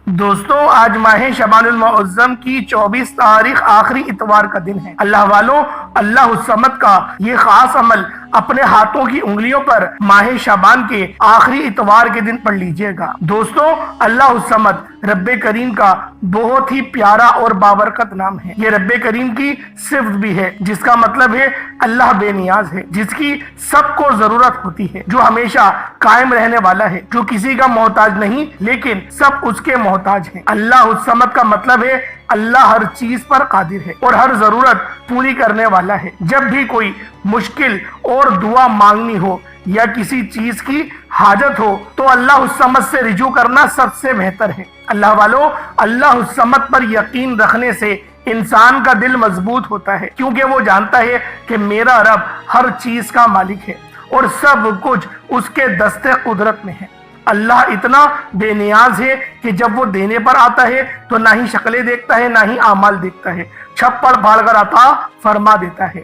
دوستوں آج ماہ شعبان المعظم کی 24 تاریخ آخری اتوار کا دن ہے۔ اللہ والوں، اللہ الصمد کا یہ خاص عمل اپنے ہاتھوں کی انگلیوں پر ماہ شعبان کے آخری اتوار کے دن پڑھ لیجئے گا۔ دوستوں اللہ الصمد رب کریم کا بہت ہی پیارا اور بابرکت نام ہے۔ یہ رب کریم کی صفت بھی ہے جس کا مطلب ہے اللہ بے نیاز ہے، جس کی سب کو ضرورت ہوتی ہے، جو ہمیشہ قائم رہنے والا ہے، جو کسی کا محتاج نہیں لیکن سب اس کے محتاج ہیں۔ اللہ الصمد کا مطلب ہے اللہ ہر چیز پر قادر ہے اور ہر ضرورت پوری کرنے والا ہے۔ جب بھی کوئی مشکل اور دعا مانگنی ہو یا کسی چیز کی حاجت ہو تو اللہ الصمد سے رجوع کرنا سب سے بہتر ہے۔ اللہ والوں، اللہ الصمد پر یقین رکھنے سے انسان کا دل مضبوط ہوتا ہے، کیونکہ وہ جانتا ہے کہ میرا رب ہر چیز کا مالک ہے اور سب کچھ اس کے دست قدرت میں ہے۔ اللہ اتنا بے نیاز ہے کہ جب وہ دینے پر آتا ہے تو نہ ہی شکلیں دیکھتا ہے نہ ہی اعمال دیکھتا ہے، چھپڑ پھاڑ کر عطا فرما دیتا ہے۔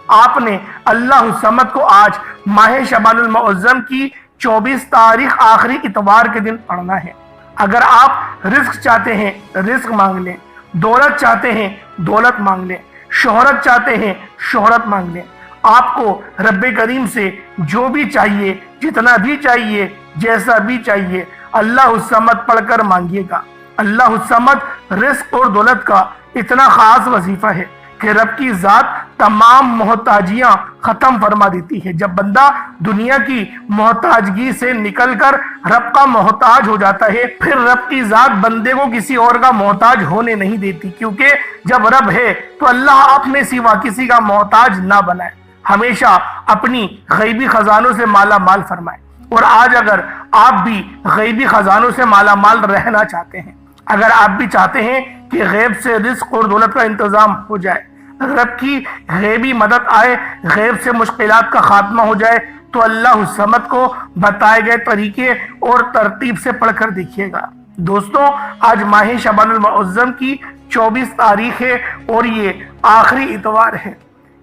آپ نے اللہ الصمد کو آج ماہ شعبان المعظم کی 24 تاریخ آخری اتوار کے دن پڑھنا ہے۔ اگر آپ رزق چاہتے ہیں رزق مانگ لیں، دولت چاہتے ہیں دولت مانگ لیں، شہرت چاہتے ہیں شہرت مانگ لیں۔ آپ کو رب کریم سے جو بھی چاہیے، جتنا بھی چاہیے، جیسا بھی چاہیے، اللہ الصمد پڑھ کر مانگیے گا۔ اللہ الصمد رزق اور دولت کا اتنا خاص وظیفہ ہے کہ رب کی ذات تمام محتاجیاں ختم فرما دیتی ہے۔ جب بندہ دنیا کی محتاجگی سے نکل کر رب کا محتاج ہو جاتا ہے، پھر رب کی ذات بندے کو کسی اور کا محتاج ہونے نہیں دیتی، کیونکہ جب رب ہے تو اللہ اپنے سوا کسی کا محتاج نہ بنائے، ہمیشہ اپنی غیبی خزانوں سے مالا مال فرمائے۔ اور آج اگر آپ بھی غیبی خزانوں سے مالا مال رہنا چاہتے ہیں، اگر آپ بھی چاہتے ہیں کہ غیب سے رزق اور دولت کا انتظام ہو جائے، رب کی غیبی مدد آئے، غیب سے مشکلات کا خاتمہ ہو جائے، تو اللہ الصمد کو بتائے گئے طریقے اور ترتیب سے پڑھ کر دیکھیے گا۔ دوستوں آج ماہ شعبان المعظم کی 24 تاریخ ہے اور یہ آخری اتوار ہے۔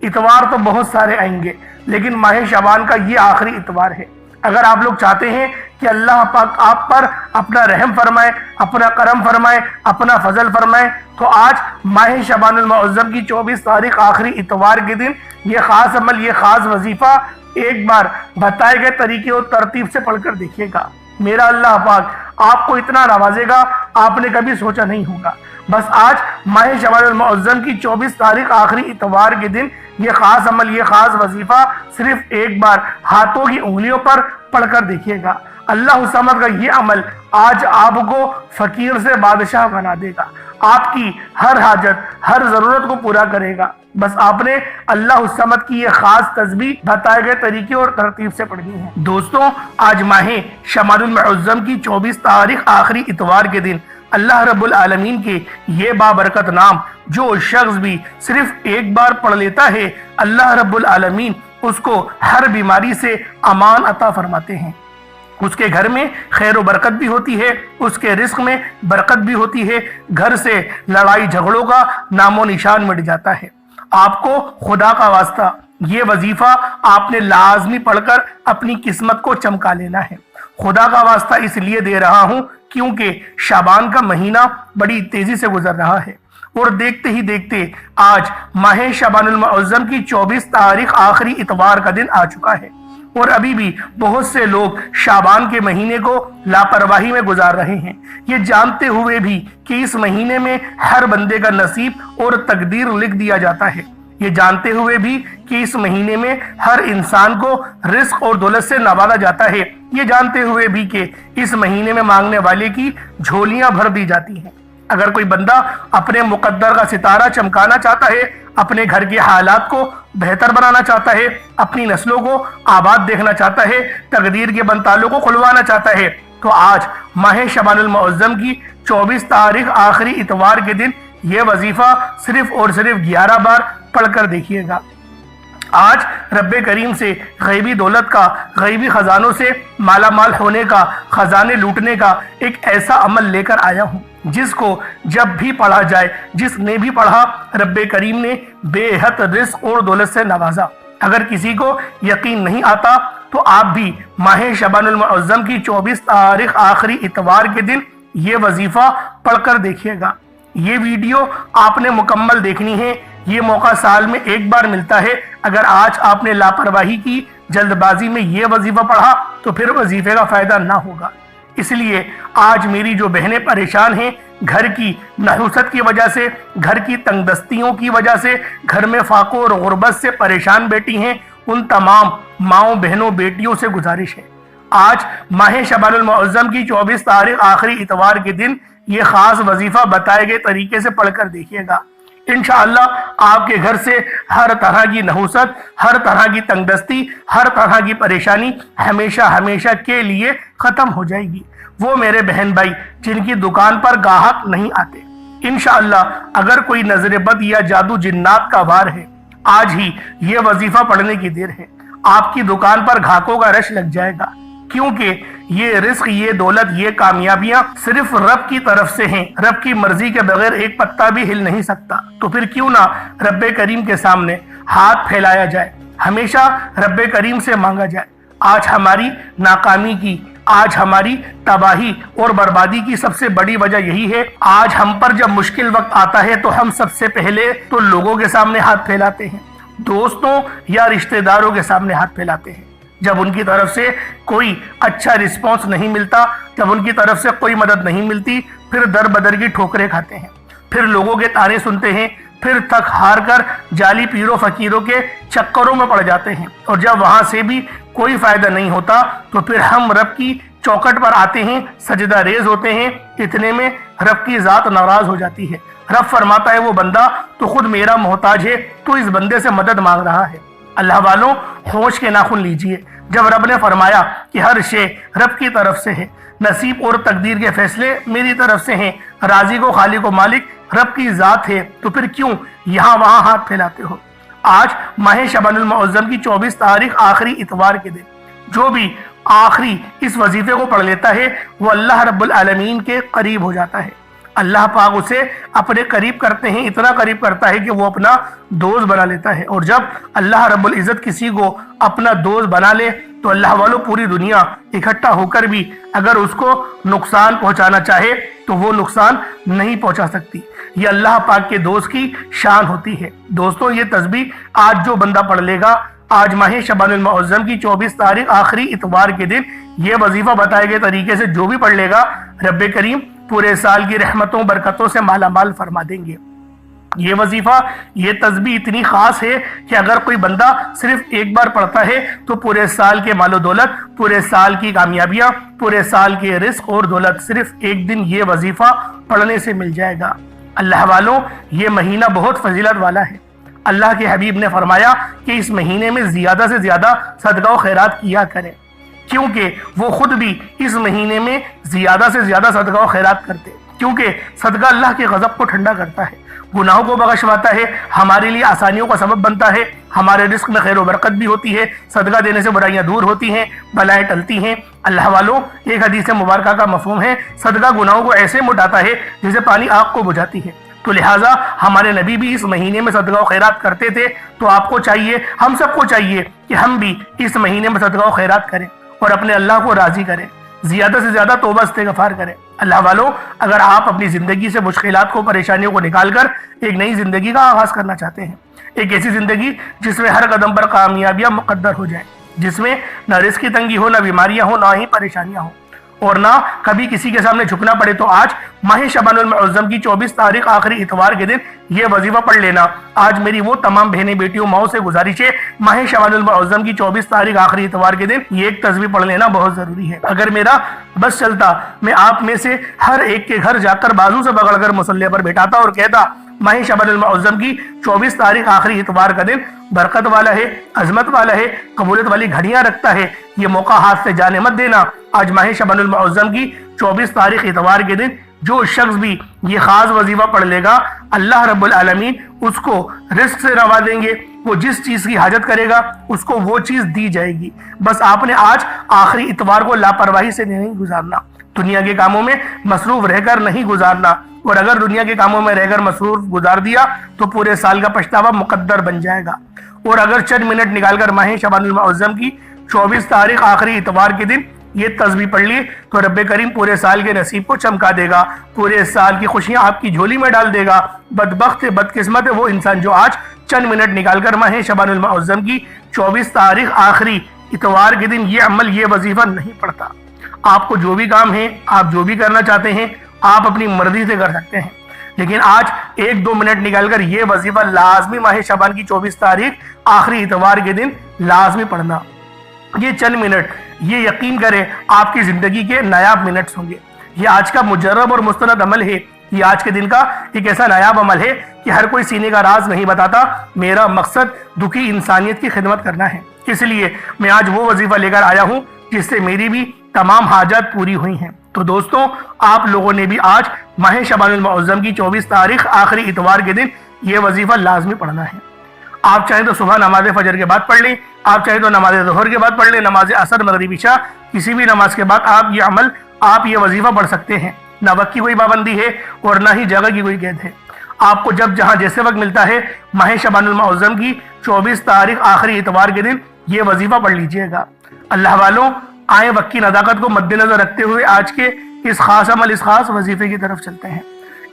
اتوار تو بہت سارے آئیں گے لیکن ماہ شعبان کا یہ آخری اتوار ہے۔ اگر آپ لوگ چاہتے ہیں کہ اللہ پاک آپ پر اپنا رحم فرمائے، اپنا کرم فرمائے، اپنا فضل فرمائے، تو آج ماہ شعبان المعظم کی 24 تاریخ آخری اتوار کے دن یہ خاص عمل، یہ خاص وظیفہ ایک بار بتائے گئے طریقے اور ترتیب سے پڑھ کر دیکھیے گا۔ میرا اللہ پاک آپ کو اتنا نوازے گا آپ نے کبھی سوچا نہیں ہوگا۔ بس آج ماہ شعبان المعظم کی 24 تاریخ آخری اتوار کے دن یہ خاص عمل، یہ خاص وظیفہ صرف ایک بار ہاتھوں کی انگلیوں پر پڑھ کر دیکھیے گا۔ اللہ الصمد کا یہ عمل آج آپ کو فقیر سے بادشاہ بنا دے گا، آپ کی ہر حاجت، ہر ضرورت کو پورا کرے گا۔ بس آپ نے اللہ الصمد کی یہ خاص تسبیح بتائے گئے طریقے اور ترتیب سے پڑھنی ہے۔ دوستوں آج ماہ شعبان المعظم کی 24 تاریخ آخری اتوار کے دن اللہ رب العالمین کے یہ بابرکت نام جو شخص بھی صرف ایک بار پڑھ لیتا ہے، اللہ رب العالمین اس کو ہر بیماری سے امان عطا فرماتے ہیں۔ اس کے گھر میں خیر و برکت بھی ہوتی ہے، اس کے رزق میں برکت بھی ہوتی ہے، گھر سے لڑائی جھگڑوں کا نام و نشان مٹ جاتا ہے۔ آپ کو خدا کا واسطہ یہ وظیفہ آپ نے لازمی پڑھ کر اپنی قسمت کو چمکا لینا ہے۔ خدا کا واسطہ اس لیے دے رہا ہوں کیونکہ شعبان کا مہینہ بڑی تیزی سے گزر رہا ہے اور دیکھتے ہی دیکھتے آج ماہ شعبان المعظم کی 24 تاریخ آخری اتوار کا دن آ چکا ہے اور ابھی بھی بہت سے لوگ شعبان کے مہینے کو لاپرواہی میں گزار رہے ہیں، یہ جانتے ہوئے بھی کہ اس مہینے میں ہر بندے کا نصیب اور تقدیر لکھ دیا جاتا ہے، یہ جانتے ہوئے بھی کہ اس مہینے میں ہر انسان کو رزق اور دولت سے نوازا جاتا ہے، یہ جانتے ہوئے بھی کہ اس مہینے میں مانگنے والے کی جھولیاں بھر دی جاتی ہیں۔ اگر کوئی بندہ اپنے مقدر کا ستارہ چمکانا چاہتا ہے، اپنے گھر کے حالات کو بہتر بنانا چاہتا ہے، اپنی نسلوں کو آباد دیکھنا چاہتا ہے، تقدیر کے بنتالوں کو کھلوانا چاہتا ہے، تو آج ماہ شعبان المعظم کی 24 تاریخ آخری اتوار کے دن یہ وظیفہ صرف اور صرف 11 بار پڑھ کر دیکھیے گا۔ آج رب کریم سے غیبی دولت کا، غیبی خزانوں سے مالا مال ہونے کا، خزانے لوٹنے کا ایک ایسا عمل لے کر آیا ہوں جس کو جب بھی پڑھا جائے، جس نے بھی پڑھا، رب کریم نے بے حد رزق اور دولت سے نوازا۔ اگر کسی کو یقین نہیں آتا تو آپ بھی ماہ شعبان المعظم کی 24 تاریخ آخری اتوار کے دن یہ وظیفہ پڑھ کر دیکھیے گا۔ یہ ویڈیو آپ نے مکمل دیکھنی ہے، یہ موقع سال میں ایک بار ملتا ہے۔ اگر آج آپ نے لاپرواہی کی، جلد بازی میں یہ وظیفہ پڑھا تو پھر وظیفے کا فائدہ نہ ہوگا۔ اس لیے آج میری جو بہنیں پریشان ہیں، گھر کی نحوست کی وجہ سے، گھر کی تنگ دستیوں کی وجہ سے، گھر میں فاقوں اور غربت سے پریشان بیٹی ہیں، ان تمام ماؤں بہنوں بیٹیوں سے گزارش ہے، آج ماہ شعبان المعظم کی 24 تاریخ آخری اتوار کے دن یہ خاص وظیفہ بتائے گئے طریقے سے پڑھ کر دیکھیے گا۔ انشاءاللہ آپ کے گھر سے ہر طرح کی نحوست، ہر طرح کی تنگ دستی، ہر طرح کی پریشانی ہمیشہ کے لیے ختم ہو جائے گی۔ وہ میرے بہن بھائی جن کی دکان پر گاہک نہیں آتے، انشاءاللہ اگر کوئی نظر بد یا جادو جنات کا وار ہے، آج ہی یہ وظیفہ پڑھنے کی دیر ہے۔ آپ کی دکان پر گاہکوں کا رش لگ جائے گا، کیونکہ یہ رزق، یہ دولت، یہ کامیابیاں صرف رب کی طرف سے ہیں۔ رب کی مرضی کے بغیر ایک پتا بھی ہل نہیں سکتا، تو پھر کیوں نہ رب کریم کے سامنے ہاتھ پھیلایا جائے، ہمیشہ رب کریم سے مانگا جائے۔ آج ہماری ناکامی کی، آج ہماری تباہی اور بربادی کی سب سے بڑی وجہ یہی ہے، آج ہم پر جب مشکل وقت آتا ہے تو ہم سب سے پہلے تو لوگوں کے سامنے ہاتھ پھیلاتے ہیں، دوستوں یا رشتہ داروں کے سامنے ہاتھ پھیلاتے ہیں۔ جب ان کی طرف سے کوئی اچھا رسپانس نہیں ملتا، جب ان کی طرف سے کوئی مدد نہیں ملتی، پھر در بدر کی ٹھوکریں کھاتے ہیں، پھر لوگوں کے طعنے سنتے ہیں، پھر تھک ہار کر جعلی پیروں فقیروں کے چکروں میں پڑ جاتے ہیں، اور جب وہاں سے بھی کوئی فائدہ نہیں ہوتا تو پھر ہم رب کی چوکٹ پر آتے ہیں، سجدہ ریز ہوتے ہیں۔ اتنے میں رب کی ذات ناراض ہو جاتی ہے، رب فرماتا ہے وہ بندہ تو خود میرا محتاج ہے، تو اس بندے سے مدد مانگ رہا ہے۔ اللہ والوں ہوش کے ناخن لیجئے، جب رب نے فرمایا کہ ہر شے رب کی طرف سے ہے، نصیب اور تقدیر کے فیصلے میری طرف سے ہیں، رازق و خالق و مالک رب کی ذات ہے، تو پھر کیوں یہاں وہاں ہاتھ پھیلاتے ہو؟ آج ماہ شعبان المعظم کی 24 تاریخ آخری اتوار کے دن جو بھی آخری اس وظیفے کو پڑھ لیتا ہے وہ اللہ رب العالمین کے قریب ہو جاتا ہے۔ اللہ پاک اسے اپنے قریب کرتے ہیں، اتنا قریب کرتا ہے کہ وہ اپنا دوست بنا لیتا ہے، اور جب اللہ رب العزت کسی کو اپنا دوست بنا لے تو اللہ والوں پوری دنیا اکٹھا ہو کر بھی اگر اس کو نقصان پہنچانا چاہے تو وہ نقصان نہیں پہنچا سکتی۔ یہ اللہ پاک کے دوست کی شان ہوتی ہے۔ دوستوں، یہ تسبیح آج جو بندہ پڑھ لے گا، آج ماہ شعبان المعظم کی 24 تاریخ آخری اتوار کے دن یہ وظیفہ بتائے گئے طریقے سے جو بھی پڑھ لے گا، رب کریم پورے سال کی رحمتوں برکتوں سے مالا مال فرما دیں گے۔ یہ وظیفہ، یہ تسبیح اتنی خاص ہے کہ اگر کوئی بندہ صرف ایک بار پڑھتا ہے تو پورے سال کے مال و دولت، پورے سال کی کامیابیاں، پورے سال کے رزق اور دولت صرف ایک دن یہ وظیفہ پڑھنے سے مل جائے گا۔ اللہ والوں، یہ مہینہ بہت فضیلت والا ہے۔ اللہ کے حبیب نے فرمایا کہ اس مہینے میں زیادہ سے زیادہ صدقہ و خیرات کیا کریں، کیونکہ وہ خود بھی اس مہینے میں زیادہ سے زیادہ صدقہ و خیرات کرتے، کیونکہ صدقہ اللہ کے غضب کو ٹھنڈا کرتا ہے، گناہوں کو بخشواتا ہے، ہمارے لیے آسانیوں کا سبب بنتا ہے، ہمارے رزق میں خیر و برکت بھی ہوتی ہے، صدقہ دینے سے برائیاں دور ہوتی ہیں، بلائیں ٹلتی ہیں۔ اللہ والوں، ایک حدیث مبارکہ کا مفہوم ہے، صدقہ گناہوں کو ایسے مٹاتا ہے جیسے پانی آگ کو بجھاتی ہے۔ تو لہٰذا ہمارے نبی بھی اس مہینے میں صدقہ و خیرات کرتے تھے، تو آپ کو چاہیے، ہم سب کو چاہیے کہ ہم بھی اس مہینے میں صدقہ و خیرات کریں اور اپنے اللہ کو راضی کریں، زیادہ سے زیادہ توبہ استغفار کریں۔ اللہ والوں، اگر آپ اپنی زندگی سے مشکلات کو، پریشانیوں کو نکال کر ایک نئی زندگی کا آغاز کرنا چاہتے ہیں، ایک ایسی زندگی جس میں ہر قدم پر کامیابیاں مقدر ہو جائیں، جس میں نہ رزق کی تنگی ہو، نہ بیماریاں ہوں، نہ ہی پریشانیاں ہوں، اور نہ کبھی کسی کے سامنے جھکنا پڑے، تو آج ماہ شعبان المعظم کی 24 تاریخ آخری اتوار کے دن یہ وظیفہ پڑھ لینا۔ آج میری وہ تمام بہنیں، بیٹیوں، ماؤں سے گزارش ہے، ماہ شعبان المعظم کی 24 تاریخ آخری اتوار کے دن یہ ایک تسبیح پڑھ لینا بہت ضروری ہے۔ اگر میرا بس چلتا، میں آپ میں سے ہر ایک کے گھر جا کر بازو سے پکڑ کر مصلی پر بیٹھاتا اور کہتا، ماہ شعبان المعظم کی 24 تاریخ آخری اتوار کا دن برکت والا ہے، عظمت والا ہے، قبولیت والی گھڑیاں رکھتا ہے، یہ موقع ہاتھ سے جانے مت دینا۔ آج ماہ شعبان المعظم کی 24 تاریخ اتوار کے دن جو شخص بھی یہ خاص وظیفہ پڑھ لے گا، اللہ رب العالمین اس کو رزق سے نوازیں گے، وہ جس چیز کی حاجت کرے گا اس کو وہ چیز دی جائے گی۔ بس آپ نے آج آخری اتوار کو لاپرواہی سے نہیں گزارنا، دنیا کے کاموں میں مصروف رہ کر نہیں گزارنا، اور اگر دنیا کے کاموں میں رہ کر مصروف گزار دیا تو پورے سال کا پچھتاوا مقدر بن جائے گا۔ اور اگر چند منٹ نکال کر ماہ شعبان المعظم کی 24 تاریخ آخری اتوار کے دن یہ تسبیح پڑھ لی تو رب کریم پورے سال کے نصیب کو چمکا دے گا، پورے سال کی خوشیاں آپ کی جھولی میں ڈال دے گا۔ بدبخت ہے، بدقسمت ہے وہ انسان جو آج چند منٹ نکال کر ماہ شعبان المعظم کی 24 تاریخ آخری اتوار کے دن یہ عمل، یہ وظیفہ نہیں پڑھتا۔ آپ کو جو بھی کام ہے، آپ جو بھی کرنا چاہتے ہیں، آپ اپنی مرضی سے کر سکتے ہیں، لیکن آج 1-2 منٹ نکال کر یہ وظیفہ لازمی ماہ شعبان کی 24 تاریخ آخری اتوار کے دن لازمی پڑھنا۔ یہ چند منٹ، یہ یقین کریں آپ کی زندگی کے نایاب منٹس ہوں گے۔ یہ آج کا مجرب اور مستند عمل ہے، یہ آج کے دن کا ایک ایسا نایاب عمل ہے کہ ہر کوئی سینے کا راز نہیں بتاتا۔ میرا مقصد دکھی انسانیت کی خدمت کرنا ہے، اس لیے میں آج وہ وظیفہ لے کر آیا ہوں جس سے میری بھی تمام حاجات پوری ہوئی ہیں۔ تو دوستوں، آپ لوگوں نے بھی آج ماہ شعبان المعظم کی 24 تاریخ آخری اتوار کے دن یہ وظیفہ لازمی پڑھنا ہے۔ آپ چاہیں تو صبح نماز فجر کے بعد پڑھ لیں، آپ چاہیں تو نماز ظہر کے بعد پڑھ لیں، نماز عصر، مغرب، عشاء، کسی بھی نماز کے بعد آپ یہ عمل، آپ یہ وظیفہ پڑھ سکتے ہیں۔ نہ وقت کی کوئی پابندی ہے اور نہ ہی جگہ کی کوئی قید ہے۔ آپ کو جب جہاں جیسے وقت ملتا ہے ماہ شعبان المعظم کی 24 تاریخ آخری اتوار کے دن یہ وظیفہ پڑھ لیجئے گا۔ اللہ والوں، آئیں وقت کی نزاکت کو مد نظر رکھتے ہوئے آج کے اس خاص عمل، اس خاص وظیفے کی طرف چلتے ہیں۔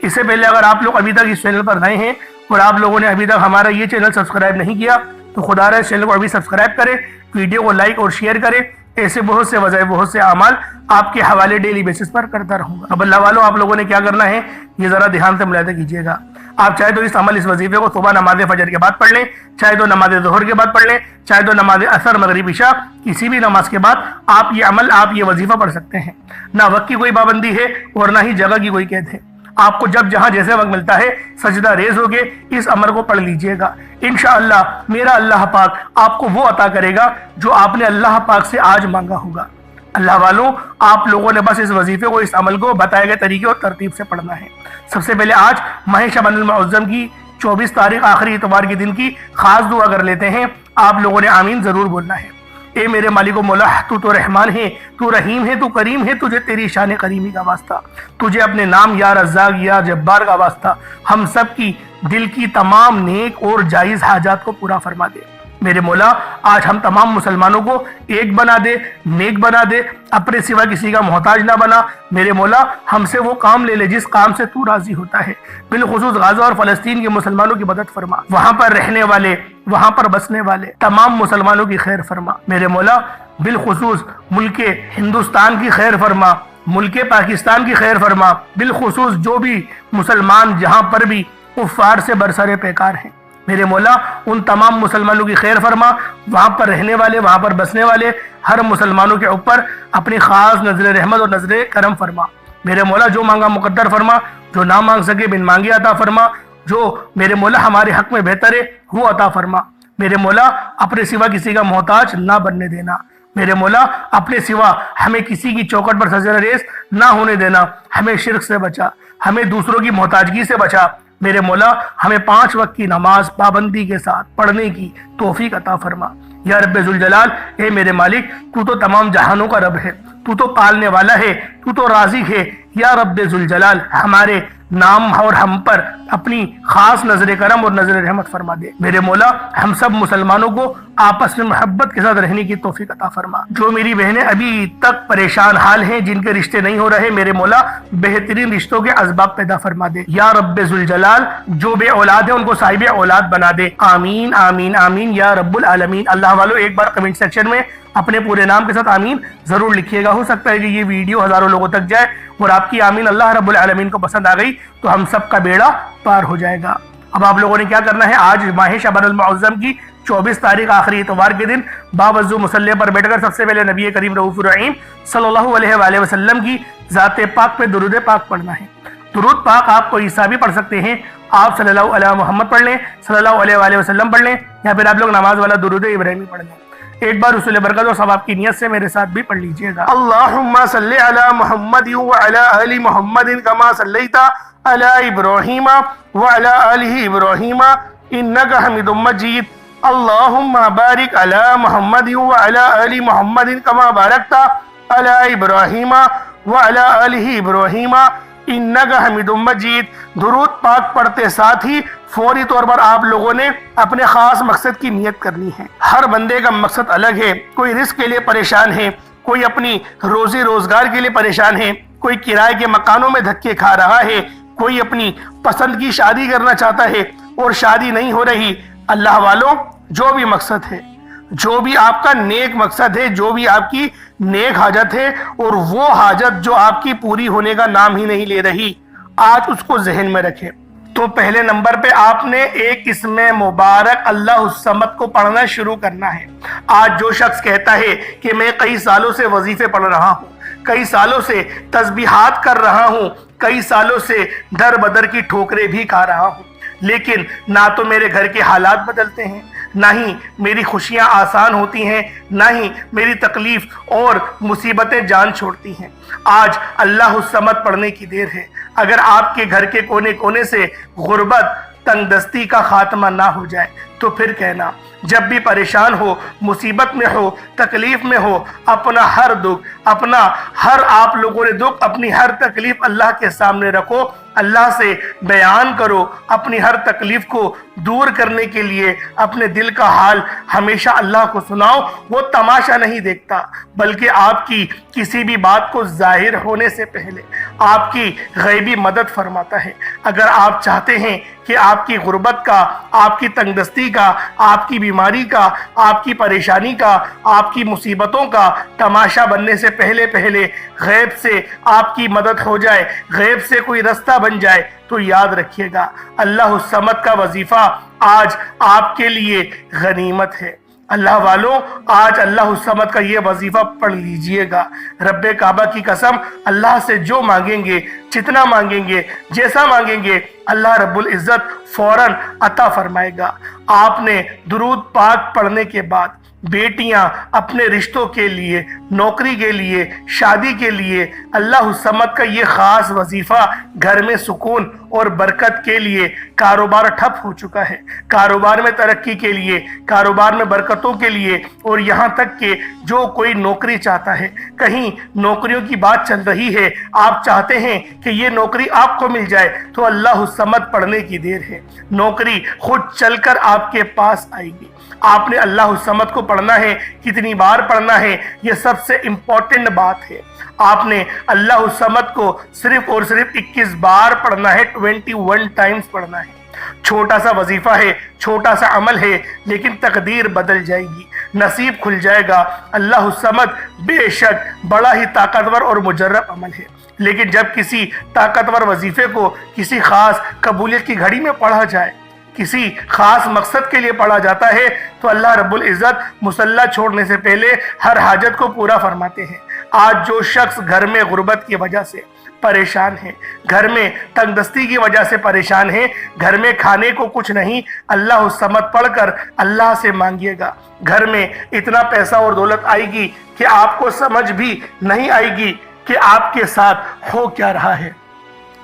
اس سے پہلے اگر آپ لوگ ابھی تک اس چینل پر نئے ہیں اور آپ لوگوں نے ابھی تک ہمارا یہ چینل سبسکرائب نہیں کیا تو خدا رہا اس چینل کو ابھی سبسکرائب کریں، ویڈیو کو لائک اور شیئر کریں۔ ایسے بہت سے وظائف، بہت سے اعمال آپ کے حوالے ڈیلی بیسس پر کرتا رہوں گا۔ اب اللہ والوں، آپ لوگوں نے کیا کرنا ہے یہ ذرا دھیان سے ملاحظہ کیجیے گا۔ آپ چاہے تو اس عمل، اس وظیفے کو صبح نماز فجر کے بعد پڑھ لیں، چاہے تو نماز ظہر کے بعد پڑھ لیں، چاہے تو نماز عصر، مغرب، عشاء، کسی بھی نماز کے بعد آپ یہ عمل، آپ یہ وظیفہ پڑھ سکتے ہیں۔ نہ وقت کی کوئی پابندی ہے اور نہ ہی جگہ کی کوئی قید ہے۔ آپ کو جب جہاں جیسے وقت ملتا ہے سجدہ ریز ہو کے اس عمل کو پڑھ لیجئے گا۔ انشاءاللہ میرا اللہ پاک آپ کو وہ عطا کرے گا جو آپ نے اللہ پاک سے آج مانگا ہوگا۔ اللہ والوں، آپ لوگوں نے بس اس وظیفے کو، اس عمل کو بتائے گئے طریقے اور ترتیب سے پڑھنا ہے۔ سب سے پہلے آج ماہ شعبان المعظم کی 24 تاریخ آخری اتوار کے دن کی خاص دعا کر لیتے ہیں۔ آپ لوگوں نے آمین ضرور بولنا ہے۔ اے میرے مالک و مولا، تو رحمان ہے، تو رحیم ہے، تو کریم ہے، تجھے تیری شان کریمی کا واسطہ، تجھے اپنے نام یا رزاق یا جبار کا واسطہ، ہم سب کی دل کی تمام نیک اور جائز حاجات کو پورا فرما دے۔ میرے مولا، آج ہم تمام مسلمانوں کو ایک بنا دے، نیک بنا دے، اپنے سوا کسی کا محتاج نہ بنا۔ میرے مولا، ہم سے وہ کام لے لے جس کام سے تو راضی ہوتا ہے۔ بالخصوص غزہ اور فلسطین کے مسلمانوں کی مدد فرما، وہاں پر رہنے والے، وہاں پر بسنے والے تمام مسلمانوں کی خیر فرما۔ میرے مولا، بالخصوص ملک ہندوستان کی خیر فرما، ملک پاکستان کی خیر فرما، بالخصوص جو بھی مسلمان جہاں پر بھی کفار سے برسر پیکار ہیں، میرے مولا ان تمام مسلمانوں کی خیر فرما، وہاں پر رہنے والے، وہاں پر بسنے والے ہر مسلمانوں کے اوپر اپنی خاص نظر رحمت اور نظر کرم فرما۔ میرے مولا، جو مانگا مقدر فرما، جو نہ مانگ سکے بن مانگے عطا فرما، جو میرے مولا ہمارے حق میں بہتر ہے وہ عطا فرما۔ میرے مولا، اپنے سوا کسی کا محتاج نہ بننے دینا۔ میرے مولا، اپنے سوا ہمیں کسی کی چوکٹ پر سجدہ ریز نہ ہونے دینا۔ ہمیں شرک سے بچا، ہمیں دوسروں کی محتاجگی سے بچا۔ میرے مولا، ہمیں 5 وقت کی نماز پابندی کے ساتھ پڑھنے کی توفیق عطا فرما۔ یا رب ذوالجلال، اے میرے مالک، تو تو تمام جہانوں کا رب ہے، تو تو پالنے والا ہے، تو تو رازق ہے۔ یا رب ذوالجلال، ہمارے نام اور ہم پر اپنی خاص نظر کرم اور نظر رحمت فرما دے۔ میرے مولا، ہم سب مسلمانوں کو آپس میں محبت کے ساتھ رہنے کی توفیق عطا فرما۔ جو میری بہنیں ابھی تک پریشان حال ہیں، جن کے رشتے نہیں ہو رہے، میرے مولا بہترین رشتوں کے اسباب پیدا فرما دے۔ یا رب ذوالجلال، جو بے اولاد ہیں ان کو صاحب اولاد بنا دے۔ آمین آمین آمین یا رب العالمین۔ اللہ والوں، ایک بار کمنٹ سیکشن میں اپنے پورے نام کے ساتھ آمین ضرور لکھیے گا۔ ہو سکتا ہے کہ یہ ویڈیو ہزاروں لوگوں تک جائے اور آپ کی آمین اللہ رب العالمین کو پسند آ گئی تو ہم سب کا بیڑا پار ہو جائے گا۔ اب آپ لوگوں نے کیا کرنا ہے، آج ماہ شعبان المعظم کی 24 تاریخ آخری اتوار کے دن باوضو مصلی پر بیٹھ کر سب سے پہلے نبی کریم رؤوف الرحیم صلی اللہ علیہ وآلہ وسلم کی ذات پاک پہ درود پاک پڑھنا ہے۔ درود پاک آپ کو عیسیٰ بھی پڑھ سکتے ہیں، آپ صلی اللہ علیہ محمد پڑھ لیں، صلی اللہ علیہ وآلہ وسلم پڑھ لیں، یا پھر آپ لوگ نماز والا درود ابراہیمی پڑھ لیں۔ ایک بار رسول برکت اور ثواب کی نیت سے میرے ساتھ بھی پڑھ لیجئے گا۔ اللہم صلی علی محمد وعلی آل محمد کما صلیت علی ابراہیم وعلی آل ابراہیم انک حمید مجید۔ اللہم بارک علی محمد وعلی آل محمد کما بارکت علی ابراہیم وعلی آل ابراہیم انک حمید مجید۔ درود پاک پڑھتے ساتھ ہی فوری طور پر آپ لوگوں نے اپنے خاص مقصد کی نیت کرنی ہے۔ ہر بندے کا مقصد الگ ہے، کوئی رزق کے لیے پریشان ہے، کوئی اپنی روزی روزگار کے لیے پریشان ہے، کوئی کرائے کے مکانوں میں دھکے کھا رہا ہے، کوئی اپنی پسند کی شادی کرنا چاہتا ہے اور شادی نہیں ہو رہی۔ اللہ والوں، جو بھی مقصد ہے، جو بھی آپ کا نیک مقصد ہے، جو بھی آپ کی نیک حاجت ہے، اور وہ حاجت جو آپ کی پوری ہونے کا نام ہی نہیں لے رہی، آج اس کو ذہن میں رکھیں۔ تو پہلے نمبر پہ آپ نے ایک اسم مبارک اللہ الصمد کو پڑھنا شروع کرنا ہے۔ آج جو شخص کہتا ہے کہ میں کئی سالوں سے وظیفے پڑھ رہا ہوں، کئی سالوں سے تسبیحات کر رہا ہوں، کئی سالوں سے در بدر کی ٹھوکریں بھی کھا رہا ہوں، لیکن نہ تو میرے گھر کے حالات بدلتے ہیں، نہ ہی میری خوشیاں آسان ہوتی ہیں، نہ ہی میری تکلیف اور مصیبتیں جان چھوڑتی ہیں، آج اللہ الصمد پڑھنے کی دیر ہے۔ اگر آپ کے گھر کے کونے کونے سے غربت، تنگ دستی کا خاتمہ نہ ہو جائے تو پھر کہنا، جب بھی پریشان ہو، مصیبت میں ہو، تکلیف میں ہو، اپنا ہر دکھ، اپنا ہر آپ لوگوں نے دکھ، اپنی ہر تکلیف اللہ کے سامنے رکھو، اللہ سے بیان کرو، اپنی ہر تکلیف کو دور کرنے کے لیے اپنے دل کا حال ہمیشہ اللہ کو سناؤ۔ وہ تماشا نہیں دیکھتا، بلکہ آپ کی کسی بھی بات کو ظاہر ہونے سے پہلے آپ کی غیبی مدد فرماتا ہے۔ اگر آپ چاہتے ہیں کہ آپ کی غربت کا، آپ کی تنگ دستی کا، آپ کی بیماری کا، آپ کی پریشانی کا، آپ کی مصیبتوں کا تماشا بننے سے پہلے غیب سے آپ کی مدد ہو جائے، غیب سے کوئی رستہ بن جائے، تو یاد رکھیے گا، اللہ الصمد کا وظیفہ آج آپ کے لیے غنیمت ہے۔ اللہ والوں، آج اللہ الصمد کا یہ وظیفہ پڑھ لیجئے گا۔ رب کعبہ کی قسم، اللہ سے جو مانگیں گے، جتنا مانگیں گے، جیسا مانگیں گے، اللہ رب العزت فوراً عطا فرمائے گا۔ آپ نے درود پاک پڑھنے کے بعد بیٹیاں اپنے رشتوں کے لیے، نوکری کے لیے، شادی کے لیے اللہ الصمد کا یہ خاص وظیفہ، گھر میں سکون اور برکت کے لیے، کاروبار ٹھپ ہو چکا ہے، کاروبار میں ترقی کے لیے، کاروبار میں برکتوں کے لیے، اور یہاں تک کہ جو کوئی نوکری چاہتا ہے، کہیں نوکریوں کی بات چل رہی ہے، آپ چاہتے ہیں کہ یہ نوکری آپ کو مل جائے، تو اللہ الصمد پڑھنے کی دیر ہے، نوکری خود چل کر آپ کے پاس آئے گی۔ آپ نے اللہ الصمد کو پڑھنا ہے، کتنی بار پڑھنا ہے، یہ سب سے امپورٹنٹ بات ہے۔ آپ نے اللہ الصمد کو صرف اور صرف 21 بار پڑھنا ہے، 21 ٹائمز پڑھنا ہے۔ چھوٹا سا وظیفہ ہے، چھوٹا سا عمل ہے، لیکن تقدیر بدل جائے گی، نصیب کھل جائے گا۔ اللہ الصمد بے شک بڑا ہی طاقتور اور مجرب عمل ہے، لیکن جب کسی طاقتور وظیفے کو کسی خاص قبولیت کی گھڑی میں پڑھا جائے، کسی خاص مقصد کے لیے پڑھا جاتا ہے، تو اللہ رب العزت مصلی چھوڑنے سے پہلے ہر حاجت کو پورا فرماتے ہیں۔ آج جو شخص گھر میں غربت کی وجہ سے پریشان ہے، گھر میں تنگ دستی کی وجہ سے پریشان ہے، گھر میں کھانے کو کچھ نہیں، اللہ الصمد پڑھ کر اللہ سے مانگیے گا، گھر میں اتنا پیسہ اور دولت آئے گی کہ آپ کو سمجھ بھی نہیں آئے گی کہ آپ کے ساتھ ہو کیا رہا ہے۔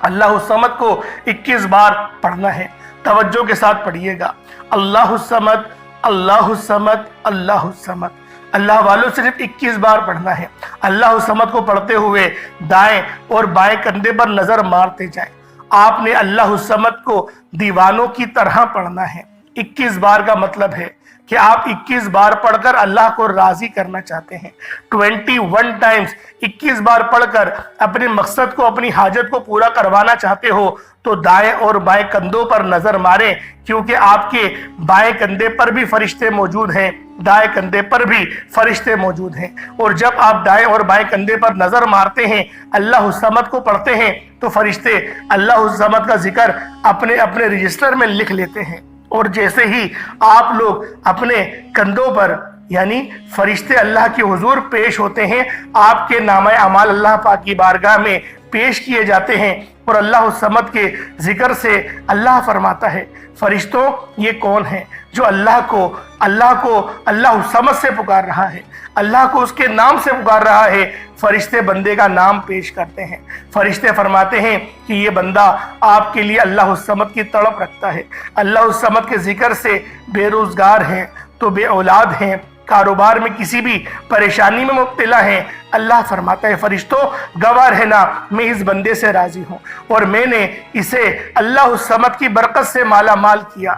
اللہ الصمد کو 21 بار پڑھنا ہے، توجہ کے ساتھ پڑھیے گا، اللہ الصمد، اللہ الصمد، اللہ الصمد۔ اللہ والوں صرف 21 بار پڑھنا ہے۔ اللہ الصمد کو پڑھتے ہوئے دائیں اور بائیں کندھے پر نظر مارتے جائیں۔ آپ نے اللہ الصمد کو دیوانوں کی طرح پڑھنا ہے۔ 21 بار کا مطلب ہے کہ آپ 21 بار پڑھ کر اللہ کو راضی کرنا چاہتے ہیں۔ 21 ٹائمز 21 بار پڑھ کر اپنے مقصد کو، اپنی حاجت کو پورا کروانا چاہتے ہو تو دائیں اور بائیں کندھوں پر نظر ماریں، کیونکہ آپ کے بائیں کندھے پر بھی فرشتے موجود ہیں، دائیں کندھے پر بھی فرشتے موجود ہیں، اور جب آپ دائیں اور بائیں کندھے پر نظر مارتے ہیں، اللہ الصمد کو پڑھتے ہیں، تو فرشتے اللہ الصمد کا ذکر اپنے اپنے رجسٹر میں لکھ لیتے ہیں، اور جیسے ہی آپ لوگ اپنے کندھوں پر، یعنی فرشتے اللہ کے حضور پیش ہوتے ہیں، آپ کے نامہ اعمال اللہ پاک کی بارگاہ میں پیش کیے جاتے ہیں، اور اللہ الصمد کے ذکر سے اللہ فرماتا ہے، فرشتوں یہ کون ہے جو اللہ الصمد سے پکار رہا ہے، اللہ کو اس کے نام سے پکار رہا ہے۔ فرشتے بندے کا نام پیش کرتے ہیں، فرشتے فرماتے ہیں کہ یہ بندہ آپ کے لیے اللہ الصمد کی تڑپ رکھتا ہے، اللہ الصمد کے ذکر سے بے روزگار ہیں تو بے اولاد ہیں، کاروبار میں کسی بھی پریشانی میں مبتلا ہیں، اللہ فرماتا ہے فرشتوں گواہ رہنا، میں اس بندے سے راضی ہوں اور میں نے اسے اللہ الصمد کی برکت سے مالا مال کیا،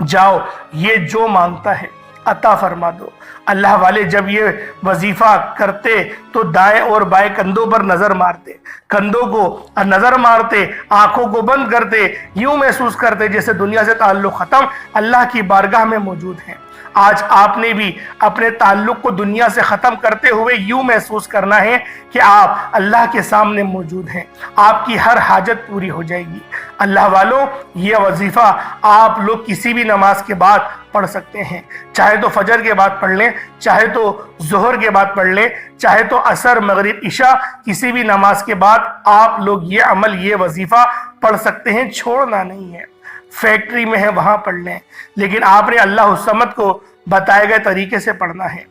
جاؤ یہ جو مانگتا ہے عطا فرما دو۔ اللہ والے جب یہ وظیفہ کرتے تو دائیں اور بائیں کندھوں پر نظر مارتے، کندھوں کو نظر مارتے، آنکھوں کو بند کرتے، یوں محسوس کرتے جیسے دنیا سے تعلق ختم، اللہ کی بارگاہ میں موجود ہیں۔ آج آپ نے بھی اپنے تعلق کو دنیا سے ختم کرتے ہوئے یوں محسوس کرنا ہے کہ آپ اللہ کے سامنے موجود ہیں، آپ کی ہر حاجت پوری ہو جائے گی۔ اللہ والوں، یہ وظیفہ آپ لوگ کسی بھی نماز کے بعد پڑھ سکتے ہیں، چاہے تو فجر کے بعد پڑھ لیں، چاہے تو ظہر کے بعد پڑھ لیں، چاہے تو عصر، مغرب، عشاء، کسی بھی نماز کے بعد آپ لوگ یہ عمل، یہ وظیفہ پڑھ سکتے ہیں، چھوڑنا نہیں ہے۔ فیکٹری میں ہے وہاں پڑھ لیں، لیکن آپ نے اللہ الصمد کو بتائے گئے طریقے سے پڑھنا ہے۔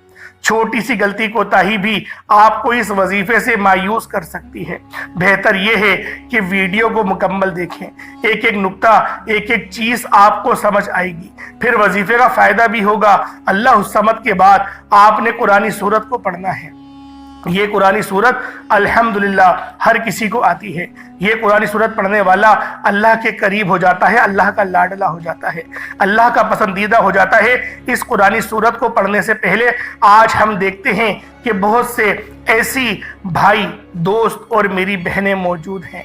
چھوٹی سی غلطی کوتاہی بھی آپ کو اس وظیفے سے مایوس کر سکتی ہے۔ بہتر یہ ہے کہ ویڈیو کو مکمل دیکھیں، ایک ایک نقطہ، ایک ایک چیز آپ کو سمجھ آئے گی، پھر وظیفے کا فائدہ بھی ہوگا۔ اللہ الصمد کے بعد آپ نے قرآن سورت کو پڑھنا ہے۔ یہ قرآن سورت الحمدللہ ہر کسی کو آتی ہے۔ یہ قرآن سورت پڑھنے والا اللہ کے قریب ہو جاتا ہے، اللہ کا لاڈلا ہو جاتا ہے، اللہ کا پسندیدہ ہو جاتا ہے۔ اس قرآن سورت کو پڑھنے سے پہلے آج ہم دیکھتے ہیں کہ بہت سے ایسی بھائی، دوست اور میری بہنیں موجود ہیں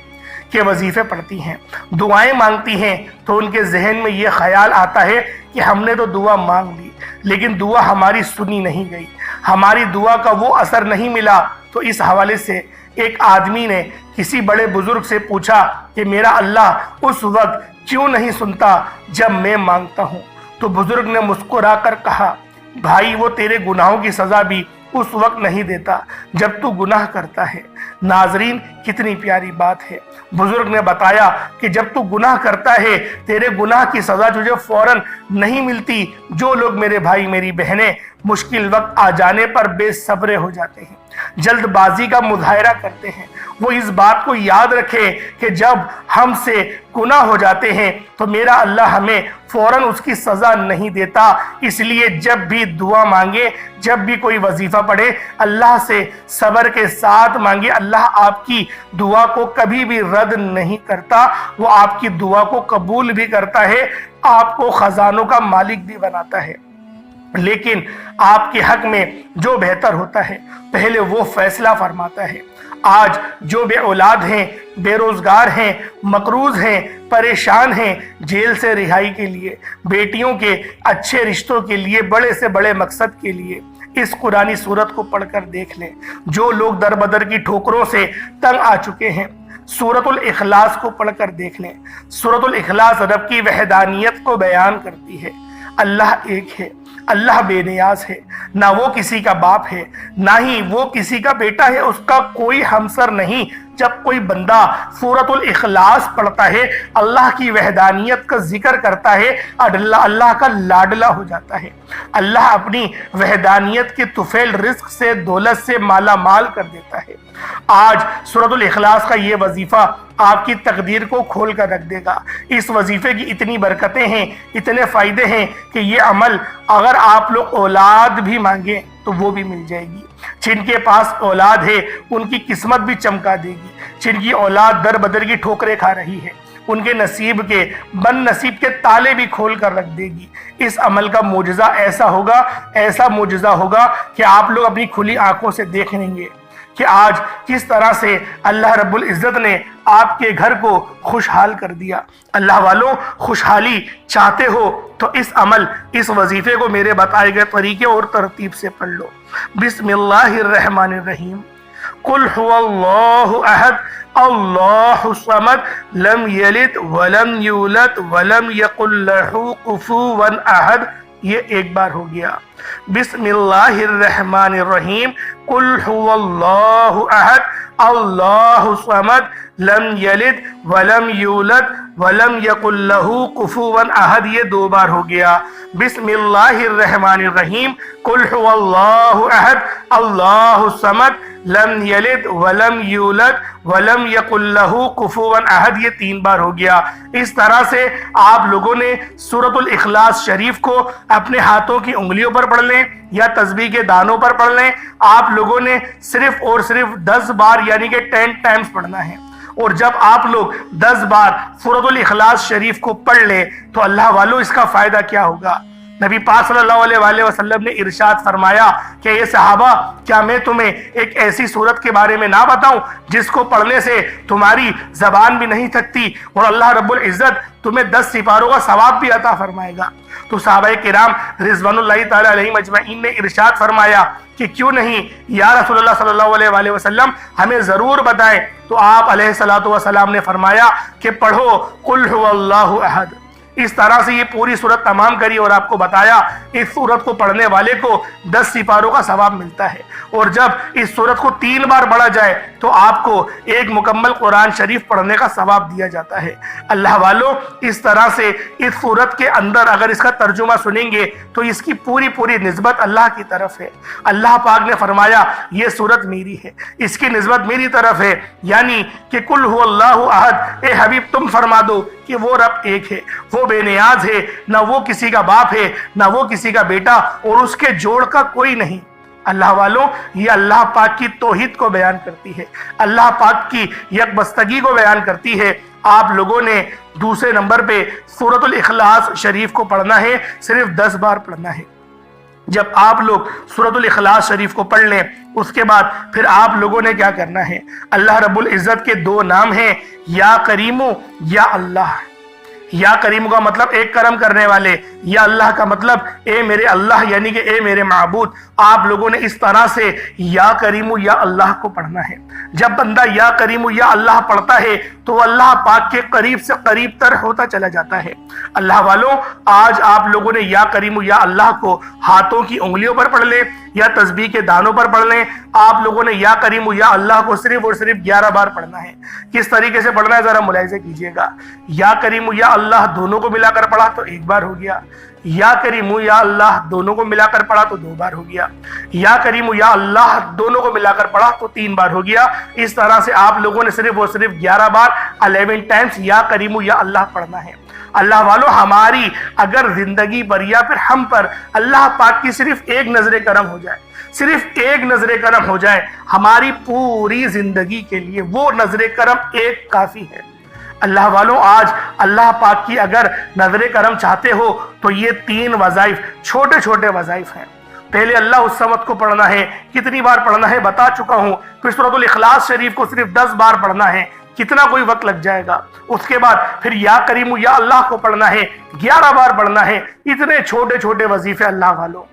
کہ وظیفے پڑھتی ہیں، دعائیں مانگتی ہیں، تو ان کے ذہن میں یہ خیال آتا ہے کہ ہم نے تو دعا مانگ لی لیکن دعا ہماری سنی نہیں گئی، ہماری دعا کا وہ اثر نہیں ملا۔ تو اس حوالے سے ایک آدمی نے کسی بڑے بزرگ سے پوچھا کہ میرا اللہ اس وقت کیوں نہیں سنتا جب میں مانگتا ہوں؟ تو بزرگ نے مسکرا کر کہا، بھائی وہ تیرے گناہوں کی سزا بھی اس وقت نہیں دیتا جب تو گناہ کرتا ہے۔ ناظرین، کتنی پیاری بات ہے۔ بزرگ نے بتایا کہ جب تو گناہ کرتا ہے تیرے گناہ کی سزا تجھے فوراً نہیں ملتی۔ جو لوگ، میرے بھائی میری بہنیں، مشکل وقت آ جانے پر بے صبر ہو جاتے ہیں، جلد بازی کا مظاہرہ کرتے ہیں، وہ اس بات کو یاد رکھے کہ جب ہم سے گناہ ہو جاتے ہیں تو میرا اللہ ہمیں فوراً اس کی سزا نہیں دیتا۔ اس لیے جب بھی دعا مانگے، جب بھی کوئی وظیفہ پڑھے، اللہ سے صبر کے ساتھ مانگے۔ اللہ آپ کی دعا کو کبھی بھی رد نہیں کرتا، وہ آپ کی دعا کو قبول بھی کرتا ہے، آپ کو خزانوں کا مالک بھی بناتا ہے۔ لیکن آپ کے حق میں جو بہتر ہوتا ہے پہلے وہ فیصلہ فرماتا ہے۔ آج جو بے اولاد ہیں، بے روزگار ہیں، مقروض ہیں، پریشان ہیں، جیل سے رہائی کے لیے، بیٹیوں کے اچھے رشتوں کے لیے، بڑے سے بڑے مقصد کے لیے، اس قرآن سورت کو پڑھ کر دیکھ لیں۔ جو لوگ در بدر کی ٹھوکروں سے تنگ آ چکے ہیں، سورۃ الاخلاص کو پڑھ کر دیکھ لیں۔ سورۃ الاخلاص رب کی وحدانیت کو بیان کرتی ہے۔ اللہ ایک ہے، اللہ بے نیاز ہے، نہ وہ کسی کا باپ ہے، نہ ہی وہ کسی کا بیٹا ہے، اس کا کوئی ہمسر نہیں۔ جب کوئی بندہ سورۃ الاخلاص پڑھتا ہے، اللہ کی وحدانیت کا ذکر کرتا ہے، اللہ کا لاڈلا ہو جاتا ہے۔ اللہ اپنی وحدانیت کے طفیل رزق سے، دولت سے مالا مال کر دیتا ہے۔ آج سورۃ الاخلاص کا یہ وظیفہ آپ کی تقدیر کو کھول کر رکھ دے گا۔ اس وظیفے کی اتنی برکتیں ہیں، اتنے فائدے ہیں کہ یہ عمل اگر آپ لوگ اولاد بھی مانگیں تو وہ بھی مل جائے گی۔ جن کے پاس اولاد ہے ان کی قسمت بھی چمکا دے گی۔ جن کی اولاد در بدر کی ٹھوکریں کھا رہی ہے ان کے نصیب کے، بد نصیب کے تالے بھی کھول کر رکھ دے گی۔ اس عمل کا معجزہ ایسا ہوگا، ایسا معجزہ ہوگا کہ آپ لوگ اپنی کھلی آنکھوں سے دیکھ لیں گے کہ آج کس طرح سے اللہ رب العزت نے آپ کے گھر کو خوشحال کر دیا۔ اللہ والوں، خوشحالی چاہتے ہو تو اس عمل، اس وظیفے کو میرے بتائے گئے طریقے اور ترتیب سے پڑھ لو۔ بسم اللہ الرحمن الرحیم۔ قل هو اللہ احد اللہ الصمد لم یلد ولم یولد ولم یکن لہ کفوا احد۔ یہ ایک بار ہو گیا۔ بسم اللہ الرحمن الرحیم۔ قل هو اللہ احد اللہ الصمد لم یلد ولم یولد ولم یکن لہ کفوا احد۔ یہ دو بار ہو گیا۔ بسم اللہ الرحمن الرحیم۔ قل هو اللہ احد اللہ الصمد لم یلد ولم یولد ولم یکن لہ کفوا احد۔ یہ تین بار ہو گیا۔ اس طرح سے آپ لوگوں نے سورۃ الاخلاص شریف کو اپنے ہاتھوں کی انگلیوں پر پڑھ لیں یا تسبیح کے دانوں پر پڑھ لیں۔ آپ لوگوں نے صرف اور صرف 10 بار یعنی کہ 10 ٹائمز پڑھنا ہے۔ اور جب آپ لوگ 10 بار سورۃ الاخلاص شریف کو پڑھ لیں تو اللہ والوں اس کا فائدہ کیا ہوگا؟ نبی پاک صلی اللہ علیہ وآلہ وسلم نے ارشاد فرمایا کہ یہ صحابہ کیا میں تمہیں ایک ایسی صورت کے بارے میں نہ بتاؤں جس کو پڑھنے سے تمہاری زبان بھی نہیں تھکتی اور اللہ رب العزت تمہیں 10 سپاروں کا ثواب بھی عطا فرمائے گا؟ تو صحابہ کرام رضوان اللہ تعالی علیہم اجمعین نے ارشاد فرمایا کہ کیوں نہیں یا رسول اللہ صلی اللہ علیہ وآلہ وسلم ہمیں ضرور بتائیں۔ تو آپ علیہ الصلوۃ والسلام نے فرمایا کہ پڑھو قل هو اللہ احد۔ اس طرح سے یہ پوری سورت تمام کری اور آپ کو بتایا اس سورت کو پڑھنے والے کو 10 سپاروں کا ثواب ملتا ہے، اور جب اس سورت کو 3 بار پڑھا جائے تو آپ کو ایک مکمل قرآن شریف پڑھنے کا ثواب دیا جاتا ہے۔ اللہ والوں، اس طرح سے اس سورت کے اندر اگر اس کا ترجمہ سنیں گے تو اس کی پوری نسبت اللہ کی طرف ہے۔ اللہ پاک نے فرمایا یہ سورت میری ہے، اس کی نسبت میری طرف ہے، یعنی کہ قل هو اللہ احد، اے حبیب تم فرما دو کہ وہ رب ایک ہے، وہ بے نیاز ہے، نہ وہ کسی کا باپ ہے نہ وہ کسی کا بیٹا، اور اس کے جوڑ کا کوئی نہیں۔ اللہ والوں، یہ اللہ پاک کی توحید کو بیان کرتی ہے، اللہ پاک کی یکبستگی کو بیان کرتی ہے۔ آپ لوگوں نے دوسرے نمبر پہ سورۃ الاخلاص شریف کو پڑھنا ہے، صرف 10 بار پڑھنا ہے۔ جب آپ لوگ سورۃ الاخلاص شریف کو پڑھ لیں اس کے بعد پھر آپ لوگوں نے کیا کرنا ہے؟ اللہ رب العزت کے 2 نام ہیں، یا کریمو یا اللہ۔ یا کریم کا مطلب ایک کرم کرنے والے، یا اللہ کا مطلب اے میرے اللہ، یعنی کہ اے میرے معبود۔ آپ لوگوں نے اس طرح سے یا کریم یا اللہ کو پڑھنا ہے۔ جب بندہ یا کریم یا اللہ پڑھتا ہے تو اللہ پاک کے قریب سے قریب تر ہوتا چلا جاتا ہے۔ اللہ والوں، آج آپ لوگوں نے یا کریم یا اللہ کو ہاتھوں کی انگلیوں پر پڑھ لیں یا تسبیح کے دانوں پر پڑھ لیں۔ آپ لوگوں نے یا کریم یا اللہ کو صرف اور صرف 11 بار پڑھنا ہے۔ کس طریقے سے پڑھنا ہے ذرا ملاحظہ کیجئے گا۔ یا کریم یا اللہ دونوں کو ملا کر پڑھا تو 1 بار ہو گیا، یا کریم یا اللہ دونوں کو ملا کر پڑھا تو 2 بار ہو گیا، یا کریم یا اللہ دونوں کو ملا کر پڑھا تو 3 بار ہو گیا۔ اس طرح سے آپ لوگوں نے صرف اور صرف 11 بار 11 ٹائمز یا کریم یا اللہ پڑھنا ہے۔ اللہ والوں، ہماری اگر زندگی پر یا پھر ہم پر اللہ پاک کی صرف ایک نظر کرم ہو جائے، صرف ایک نظر کرم ہو جائے، ہماری پوری زندگی کے لیے وہ نظر کرم ایک کافی ہے۔ اللہ والوں، آج اللہ پاک کی اگر نظر کرم چاہتے ہو تو یہ 3 وظائف، چھوٹے چھوٹے وظائف ہیں۔ پہلے اللہ الصمد کو پڑھنا ہے، کتنی بار پڑھنا ہے بتا چکا ہوں۔ پھر سورۃ الاخلاص شریف کو صرف 10 بار پڑھنا ہے، کتنا کوئی وقت لگ جائے گا۔ اس کے بعد پھر یا کریم یا اللہ کو پڑھنا ہے، 11 بار پڑھنا ہے۔ اتنے چھوٹے چھوٹے وظیفے اللہ والوں،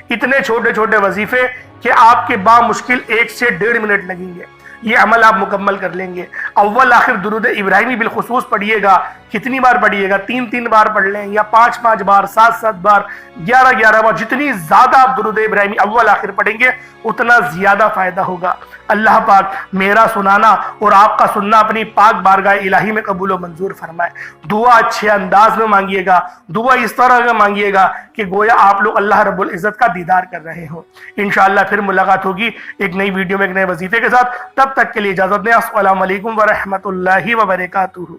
اتنے چھوٹے چھوٹے وظیفے کہ آپ کے بامشکل 1 سے 1.5 منٹ لگیں گے۔ یہ عمل آپ مکمل کر لیں گے۔ اول آخر درود ابراہیمی بالخصوص پڑھیے گا۔ کتنی بار پڑھیے گا؟ 3 بار پڑھ لیں، یا 5 بار، 7 بار، 11 بار۔ جتنی زیادہ آپ درود ابراہیمی اول آخر پڑھیں گے اتنا زیادہ فائدہ ہوگا۔ اللہ پاک میرا سنانا اور آپ کا سننا اپنی پاک بارگاہ الہی میں قبول و منظور فرمائے۔ دعا اچھے انداز میں مانگیے گا، دعا اس طرح میں مانگیے گا کہ گویا آپ لوگ اللہ رب العزت کا دیدار کر رہے ہو۔ انشاءاللہ پھر ملاقات ہوگی ایک نئی ویڈیو میں ایک نئے وظیفے کے ساتھ۔ تب تک کے لیے اجازت دیں۔ السلام علیکم ورحمۃ اللہ وبرکاتہ۔